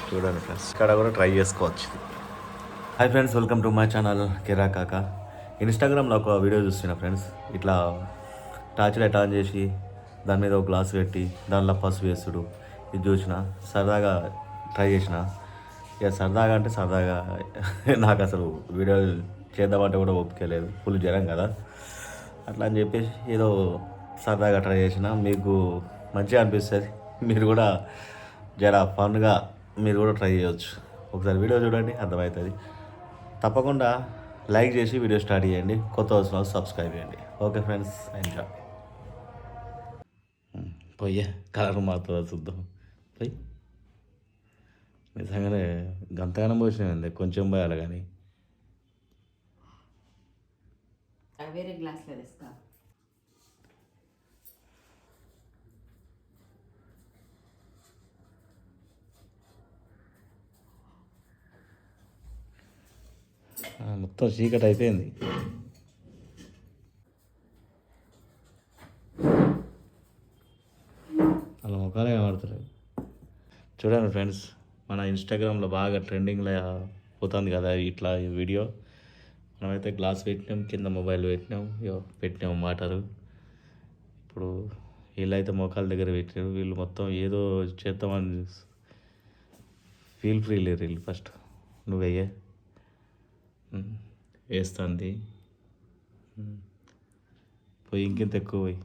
చూడండి ఫ్రెండ్స్, ఇక్కడ కూడా ట్రై చేసుకోవచ్చు. Hi friends, welcome to my channel Kira Kaka. ఇన్స్టాగ్రామ్లో ఒక వీడియో చూస్తున్నా ఫ్రెండ్స్. ఇట్లా టార్చ్ లైట్ ఆన్ చేసి దాని మీద ఒక గ్లాస్ పెట్టి దానిలో పసుపు వేసుడు. ఇది చూసిన సరదాగా ట్రై చేసిన. ఇక సరదాగా అంటే సరదాగా నాకు అసలు వీడియో చేద్దామంటే కూడా ఒప్పుకోలేదు, ఫుల్ జ్వరం కదా. అట్లా అని చెప్పేసి ఏదో సరదాగా ట్రై చేసిన. మీకు మంచిగా అనిపిస్తుంది, మీరు కూడా జర ఫన్గా మీరు కూడా ట్రై చేయవచ్చు. ఒకసారి వీడియో చూడండి, అర్థమవుతుంది. తప్పకుండా లైక్ చేసి వీడియో స్టార్ట్ చేయండి. కొత్త వచ్చిన సబ్స్క్రైబ్ చేయండి. Okay friends, enjoy. పోయే కలర్ మారుతుందా చూద్దాం. పోయి నిజంగానే గంతగానం పోసినాయండి, కొంచెం పోయాలి కానీ. వేరే గ్లాస్లో వేస్తా. మొత్తం చీకటి అయిపోయింది. అలా ముఖాలే కనబడుతున్నాయి. చూడండి ఫ్రెండ్స్, మన ఇన్స్టాగ్రామ్లో బాగా ట్రెండింగ్లో పోతుంది కదా ఇట్లా ఈ వీడియో. మనమైతే గ్లాస్ పెట్టినాం, కింద మొబైల్ పెట్టినాం వాటరు. ఇప్పుడు వీళ్ళైతే మొఖాల దగ్గర పెట్టారు. వీళ్ళు మొత్తం ఏదో చేద్దామని ఫీల్ ఫ్రీ లేరు వీళ్ళు. ఫస్ట్ నువ్వయ్యే వేస్తుంది పోయి, ఇంకెంత ఎక్కువ పోయి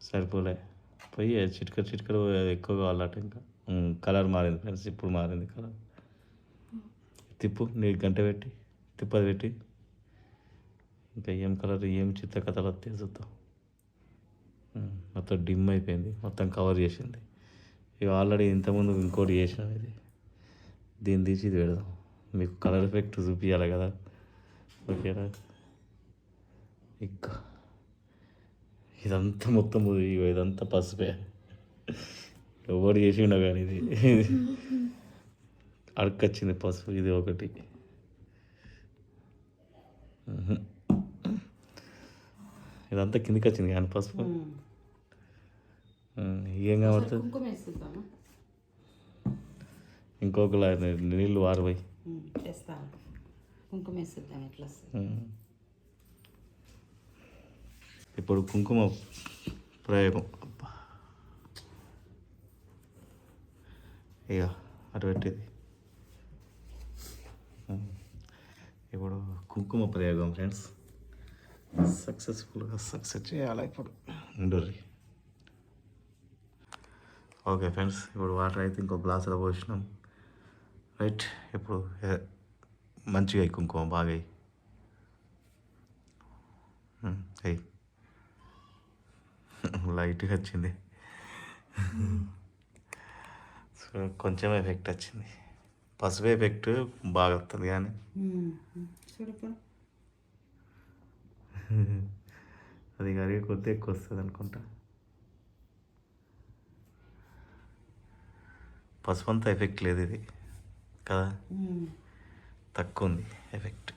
సరిపోలే పోయి చిటికలు ఎక్కువ కావాలట. ఇంకా కలర్ మారింది ఫ్రెండ్స్, ఇప్పుడు మారింది కలర్. తిప్పు, నీ గంట పెట్టి తిప్పది పెట్టి ఇంకా ఏం కలర్, ఏం చిత్త కథలు వస్తే చూద్దాం. మొత్తం డిమ్ అయిపోయింది, మొత్తం కవర్ చేసింది. ఇక ఆల్రెడీ ఇంతకుముందు ఇంకోటి చేసినాం. దీన్ని తీసి ఇది పెడదాం, మీకు కలర్ ఎఫెక్ట్ చూపించాలి కదా. ఓకేనా? ఇంకా ఇదంతా మొత్తం ఇదంతా పసుపే, ఎవరు చేసిండో కానీ ఇది అడకొచ్చింది పసుపు. ఇది ఒకటి ఇదంతా కిందికి వచ్చింది కానీ పసుపు ఏం కనబడుతుంది. ఇంకొకలా నీళ్ళు వారిపోయి కుంకుమ వేసిద్దాం. ఎట్లా ఇప్పుడు కుంకుమ ప్రయోగం. ఇక అటు పెట్టేది ఇప్పుడు కుంకుమ ప్రయోగం ఫ్రెండ్స్. సక్సెస్ఫుల్గా సక్సెస్ చేయాలి ఇప్పుడు. ఉండర్రి. ఓకే ఫ్రెండ్స్, ఇప్పుడు వాటర్ అయితే ఇంకో గ్లాసులో పోసినాం. రైట్, ఇప్పుడు మంచిగా కుంకుమ బాగా అయ్యి లైట్గా వచ్చింది. సో కొంచెం ఎఫెక్ట్ వచ్చింది. పసుపు ఎఫెక్ట్ బాగా వస్తుంది కానీ అది కరిగే కొద్ది ఎక్కువ వస్తుంది అనుకుంటా. పసుపు అంతా ఎఫెక్ట్ లేదు ఇది కదా, తక్కువ ఉంది ఎఫెక్ట్.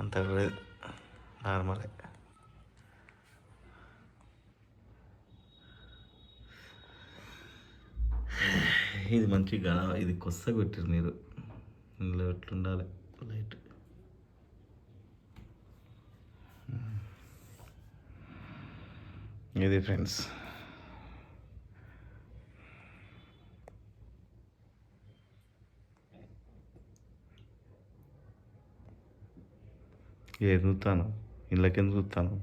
అంత నార్మలే. ఇది మంచిగా ఇది కొత్తగా పెట్టారు మీరు. ఇందులో ఎట్లుండాలి లైట్. ఇది ఫ్రెండ్స్, ఏది చూస్తాను, ఇళ్ళకెందుకు చూస్తాను,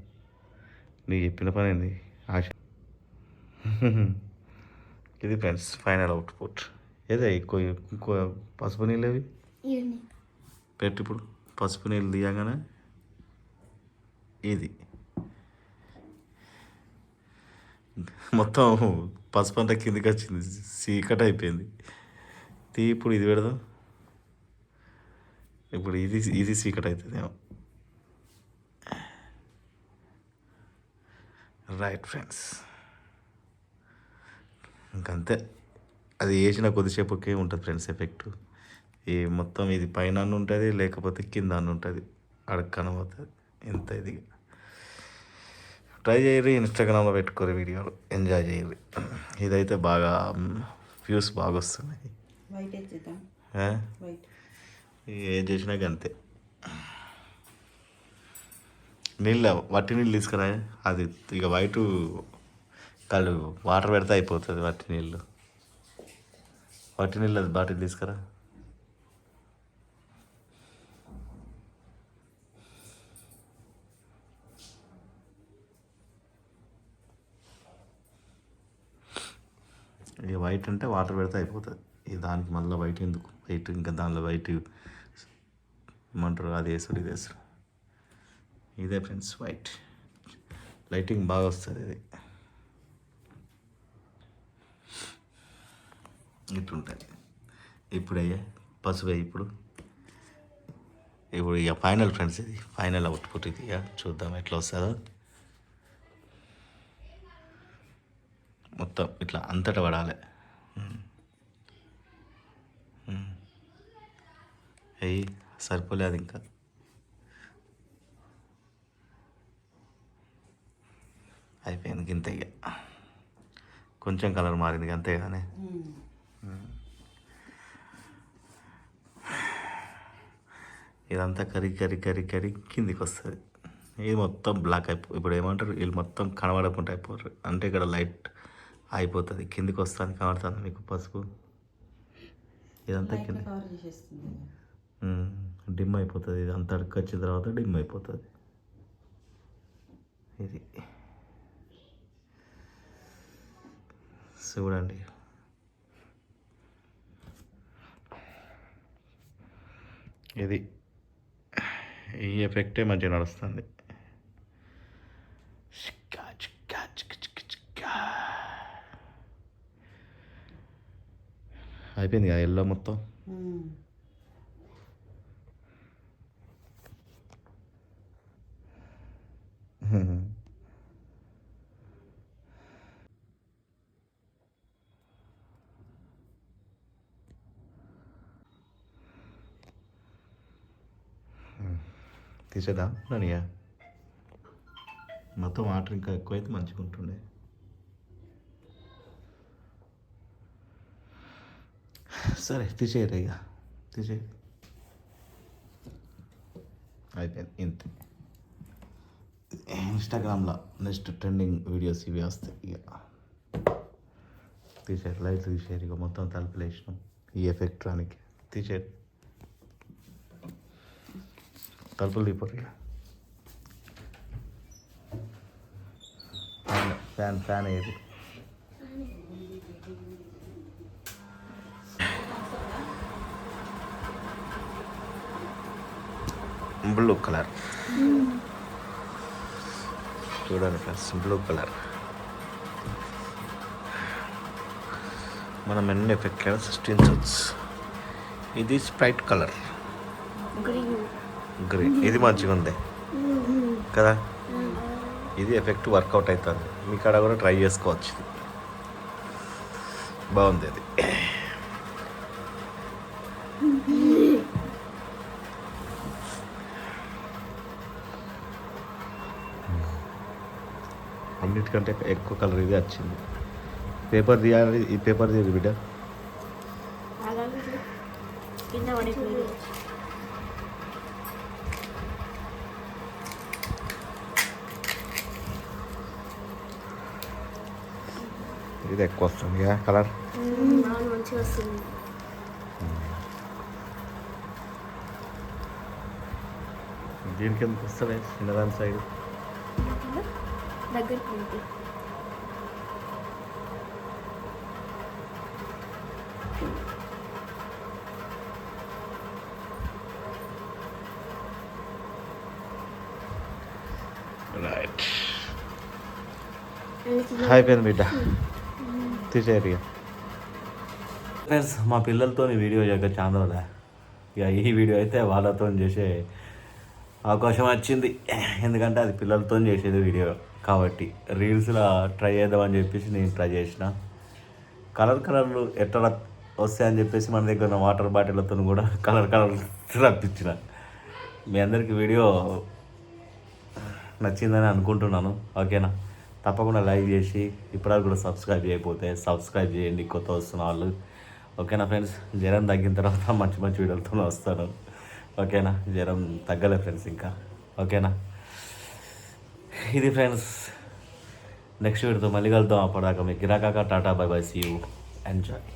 నీకు చెప్పిన పని ఏంది ఆశ. ఇది ఫ్రెండ్స్ ఫైనల్ అవుట్పుట్. ఏదే ఇంకో పసుపు నీళ్ళు అవి పెట్టి ఇప్పుడు పసుపు నీళ్ళు తీయగానే ఇది మొత్తం పసుపు అంతా కిందికి వచ్చింది, చీకటి అయిపోయింది. ఇప్పుడు ఇది పెడదాం. ఇప్పుడు ఇది చీకటి అవుతుందేమో. రైట్ ఫ్రెండ్స్, ఇంకంతే. అది వేసిన కొద్దిసేపుకే ఉంటుంది ఫ్రెండ్స్ ఎఫెక్ట్. ఈ మొత్తం ఇది పైన ఉంటుంది, లేకపోతే కింద ఉంటుంది, అడగ కనబడుతుంది. ఇంత ఇది ట్రై చేయరు, ఇన్స్టాగ్రామ్లో పెట్టుకోరు వీడియోలు, ఎంజాయ్ చేయరు. ఇదైతే బాగా వ్యూస్ బాగా వస్తున్నాయి. వైట్ వేద్దాం. వైట్ ఏం చేసినా అంతే. నీళ్ళు వట్టి నీళ్ళు తీసుకురా, అది ఇక వైట్ కళ్ళు వాటర్ పెడితే అయిపోతుంది. వట్టి నీళ్ళు అది బాటిల్ తీసుకురా. ఇక వైట్ అంటే వాటర్ పెడితే అయిపోతుంది. ఇక దానికి మళ్ళీ వైట్ ఎందుకు, వైట్ ఇంకా దానిలో వైట్ ఏమంటారు, అది వేసుడు ఇది వేసుడు. ఇదే ఫ్రెండ్స్ వైట్, లైటింగ్ బాగా వస్తుంది. ఇది ఇట్లుంటుంది. ఇప్పుడు అయ్యా పసుపు ఇప్పుడు ఇక ఫైనల్ ఫ్రెండ్స్, ఇది ఫైనల్ అవుట్పుట్. ఇది ఇక చూద్దాం ఎట్లా వస్తుందో. మొత్తం ఇట్లా అంతటా పడాలి. అయ్యి సరిపోలేదు ఇంకా. అయిపోయింది ఇంత. ఇక కొంచెం కలర్ మారింది అంతేగానే. ఇదంతా కరి కరి కరి కరి కిందికి వస్తుంది. ఇది మొత్తం బ్లాక్ ఇప్పుడు ఏమంటారు, వీళ్ళు మొత్తం కనబడకుండా అయిపోతారు. అంటే ఇక్కడ లైట్ అయిపోతుంది, కిందికి వస్తుంది. కనబడుతుంది మీకు పసుపు. ఇదంతా కింద డిమ్ అయిపోతుంది. ఇది అంతా అడుగు వచ్చిన తర్వాత డిమ్ అయిపోతుంది. ఇది చూడండి. ఇది ఈ ఎఫెక్టే మంచిగా నడుస్తుంది. అయిపోయింది కదా ఎల్లో మొత్తం. తీసేదా ననియా, మొత్తం వాటర్ ఇంకా ఎక్కువైతే మంచిగా ఉంటుండే. సరే తీసేయరు, ఇక తీసేయి. అయిపోయింది ఇంత. ఇన్స్టాగ్రామ్లో నెక్స్ట్ ట్రెండింగ్ వీడియోస్ ఇవి వస్తాయి. ఇక తీసేరు, లైట్లు తీసేరు. ఇక మొత్తం తలుపులు వేసినాం ఈ ఎఫెక్ట్ రానికి. తీసేరు, తలుపులు తీపోరు. ఇక ఫ్యాన్ అయ్యేది. బ్లూ కలర్ చూడండి ఫ్రెండ్స్, బ్లూ కలర్. మనం ఎన్ని ఎఫెక్ట్ 16 షాట్స్. ఇది స్ప్రైట్ కలర్, గ్రీన్. ఇది మంచిగా ఉంది కదా. ఇది ఎఫెక్ట్ వర్కౌట్ అవుతుంది. మీ కాడ కూడా ట్రై చేసుకోవచ్చు. బాగుంది అది. అన్నిటికంటే ఎక్కువ కలర్ ఇది వచ్చింది. పేపర్ తీయాలి, ఈ పేపర్ తీయదు బిడ్డ. ఇది ఎక్కువ వస్తుంది కలర్. మంచిగా వస్తుంది. దీనికి ఎందుకు వస్తుంది చిన్నదాని సైడ్ దగ్గరికి. రైట్. అయిపోయింది బిడ్డ, తీసేరు. ఇక ఫ్రెండ్స్, మా పిల్లలతో వీడియో చేయక చాలా రోజులే. ఇక ఈ వీడియో అయితే వాళ్ళతో చేసే అవకాశం వచ్చింది. ఎందుకంటే అది పిల్లలతో చేసేది వీడియో కాబట్టి రీల్స్లో ట్రై చేద్దామని చెప్పేసి నేను ట్రై చేసిన కలర్లు ఎట్లా వస్తాయని చెప్పేసి మన దగ్గర ఉన్న వాటర్ బాటిళ్లతో కూడా కలర్ రప్పించిన. మీ అందరికీ వీడియో నచ్చిందని అనుకుంటున్నాను. ఓకేనా, తప్పకుండా లైక్ చేసి ఇప్పుడు కూడా సబ్స్క్రైబ్ చేయకపోతే సబ్స్క్రైబ్ చేయండి కొత్త వస్తున్న వాళ్ళు. ఓకేనా ఫ్రెండ్స్, జ్వరం తగ్గిన తర్వాత మంచి వీడియోలతో వస్తాను. ఓకేనా, జ్వరం తగ్గలే ఫ్రెండ్స్ ఇంకా. ఓకేనా, ఇది ఫ్రెండ్స్, నెక్స్ట్ వీడియోతో మళ్ళీ కలుద్దాం. అప్పటిదాకా మీ Kirakaka tata bye bye, see you, enjoy.